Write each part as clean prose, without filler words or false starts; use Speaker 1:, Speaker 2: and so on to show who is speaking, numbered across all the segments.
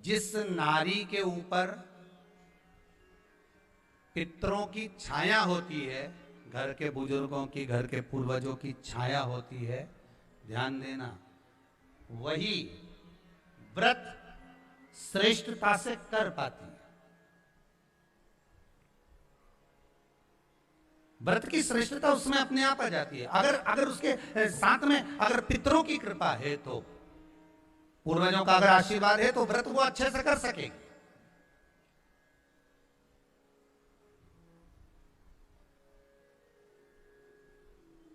Speaker 1: जिस नारी के ऊपर पितरों की छाया होती है, घर के बुजुर्गों की, घर के पूर्वजों की छाया होती है, ध्यान देना, वही व्रत श्रेष्ठता से कर पाती है। व्रत की श्रेष्ठता उसमें अपने आप आ जाती है। अगर उसके साथ में अगर पितरों की कृपा है, तो पूर्वजों का अगर आशीर्वाद है, तो व्रत वो अच्छे से कर सकेगी।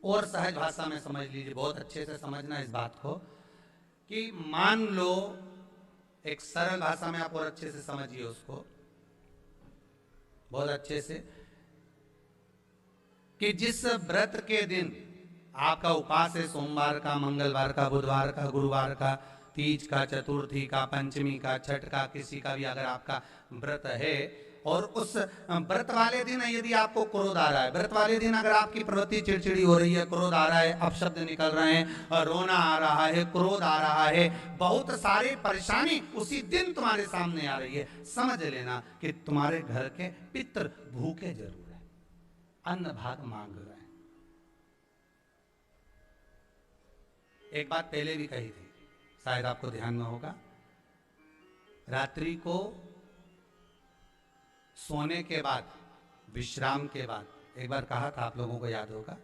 Speaker 1: और सहज भाषा में समझ लीजिए, बहुत अच्छे से समझना इस बात को, कि मान लो, एक सरल भाषा में आप और अच्छे से समझिए उसको, बहुत अच्छे से, कि जिस व्रत के दिन आपका उपास है, सोमवार का, मंगलवार का, बुधवार का, गुरुवार का, तीज का, चतुर्थी का, पंचमी का, छठ का, किसी का भी अगर आपका व्रत है, और उस व्रत वाले दिन यदि आपको क्रोध आ रहा है, व्रत वाले दिन अगर आपकी प्रवृत्ति चिड़चिड़ी हो रही है, क्रोध आ रहा है, अपशब्द निकल रहे हैं, रोना आ रहा है, क्रोध आ रहा है, बहुत सारी परेशानी उसी दिन तुम्हारे सामने आ रही है, समझ लेना कि तुम्हारे घर के पितर भूखे जरूर है, अन्न भाग मांग रहे हैं। एक बात पहले भी कही थी, शायद आपको ध्यान में होगा, रात्रि को सोने के बाद, विश्राम के बाद, एक बार कहा था, आप लोगों को याद होगा,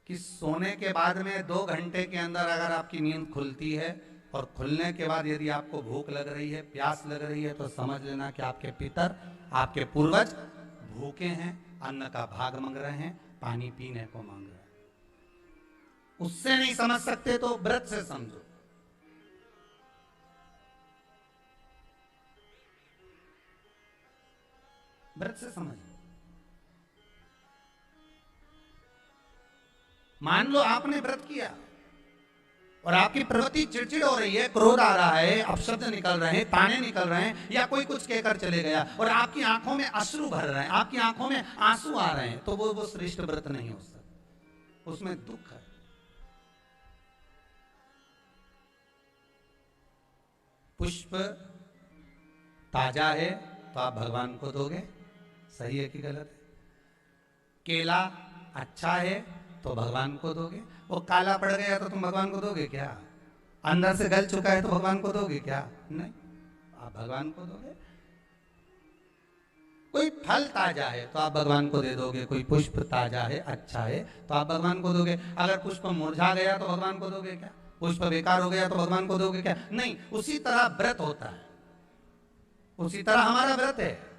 Speaker 1: कि सोने के बाद में 2 घंटे के अंदर अगर आपकी नींद खुलती है, और खुलने के बाद यदि आपको भूख लग रही है, प्यास लग रही है, तो समझ लेना कि आपके पितर, आपके पूर्वज भूखे हैं, अन्न का भाग मांग रहे हैं, पानी पीने को मांग रहे हैं। उससे नहीं समझ सकते तो व्रत से समझो। व्रत से समझ। मान लो आपने व्रत किया और आपकी प्रवृत्ति चिड़चिड़ हो रही है, क्रोध आ रहा है, अपशब्द निकल रहे हैं, ताने निकल रहे हैं, या कोई कुछ कहकर चले गया और आपकी आंखों में अश्रु भर रहे हैं, आपकी आंखों में आंसू आ रहे हैं, तो वो श्रेष्ठ व्रत नहीं हो सकता, उसमें दुख है। पुष्प ताजा है तो आप भगवान को दोगे, सही है कि गलत है? केला अच्छा है तो भगवान को दोगे, वो काला पड़ गया तो तुम भगवान को दोगे क्या? अंदर से गल चुका है तो भगवान को दोगे क्या? नहीं, आप भगवान को दोगे। कोई फल ताजा है तो आप भगवान को दे दोगे, कोई पुष्प ताजा है, अच्छा है तो आप भगवान को दोगे। अगर पुष्प मुरझा गया तो भगवान को दोगे क्या? पुष्प बेकार हो गया तो भगवान को दोगे क्या? नहीं। उसी तरह व्रत होता है, उसी तरह हमारा व्रत है।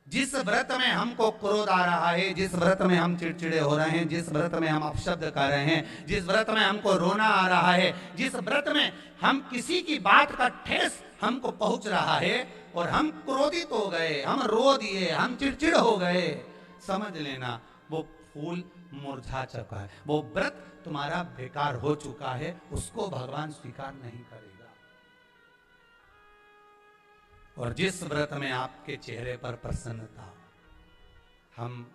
Speaker 1: जिस व्रत में हमको क्रोध आ रहा है, जिस व्रत में हम चिड़चिड़े हो रहे हैं, जिस व्रत में हम अपशब्द कर रहे हैं, जिस व्रत में हमको रोना आ रहा है, जिस व्रत में हम किसी की बात का ठेस हमको पहुंच रहा है और हम क्रोधित हो गए, हम रो दिए, हम चिड़चिड़ हो गए, समझ लेना वो फूल मुरझा चुका है, वो व्रत तुम्हारा बेकार हो चुका है, उसको भगवान स्वीकार नहीं करेगा। और जिस व्रत में आपके चेहरे पर प्रसन्नता, हम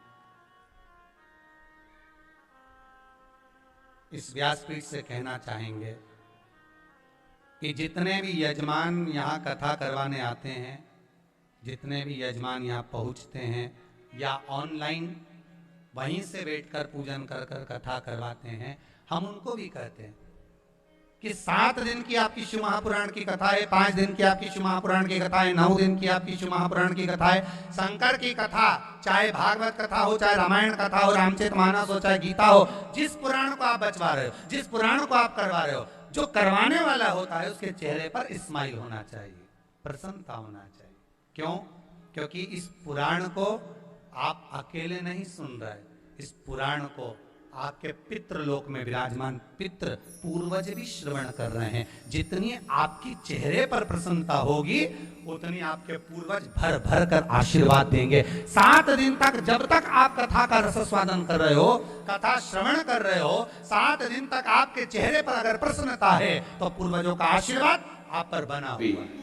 Speaker 1: इस व्यासपीठ से कहना चाहेंगे कि जितने भी यजमान यहाँ कथा करवाने आते हैं, जितने भी यजमान यहाँ पहुँचते हैं या ऑनलाइन वहीं से बैठकर पूजन कर कर कथा करवाते हैं, हम उनको भी कहते हैं कि 7 दिन की आपकी शिव महापुराण की कथा है, 5 दिन की आपकी शिव महापुराण की कथा है, 9 दिन की आपकी शिव महापुराण की कथा है। शंकर की कथा, चाहे भागवत कथा हो, चाहे रामायण कथा हो, रामचरितमानस हो, चाहे गीता हो, जिस पुराण को आप बचवा रहे हो, जिस पुराण को आप करवा रहे हो, जो करवाने वाला होता है उसके चेहरे पर स्माइल होना चाहिए, प्रसन्नता होना चाहिए। क्यों? क्योंकि इस पुराण को आप अकेले नहीं सुन रहे, इस पुराण को आपके पितृ लोक में विराजमान पितृ पूर्वज भी श्रवण कर रहे हैं। जितनी आपकी चेहरे पर प्रसन्नता होगी, उतनी आपके पूर्वज भर भर कर आशीर्वाद देंगे। 7 दिन तक, जब तक आप कथा का रसस्वादन कर रहे हो, कथा श्रवण कर रहे हो, 7 दिन तक आपके चेहरे पर अगर प्रसन्नता है तो पूर्वजों का आशीर्वाद आप पर बना हुआ है।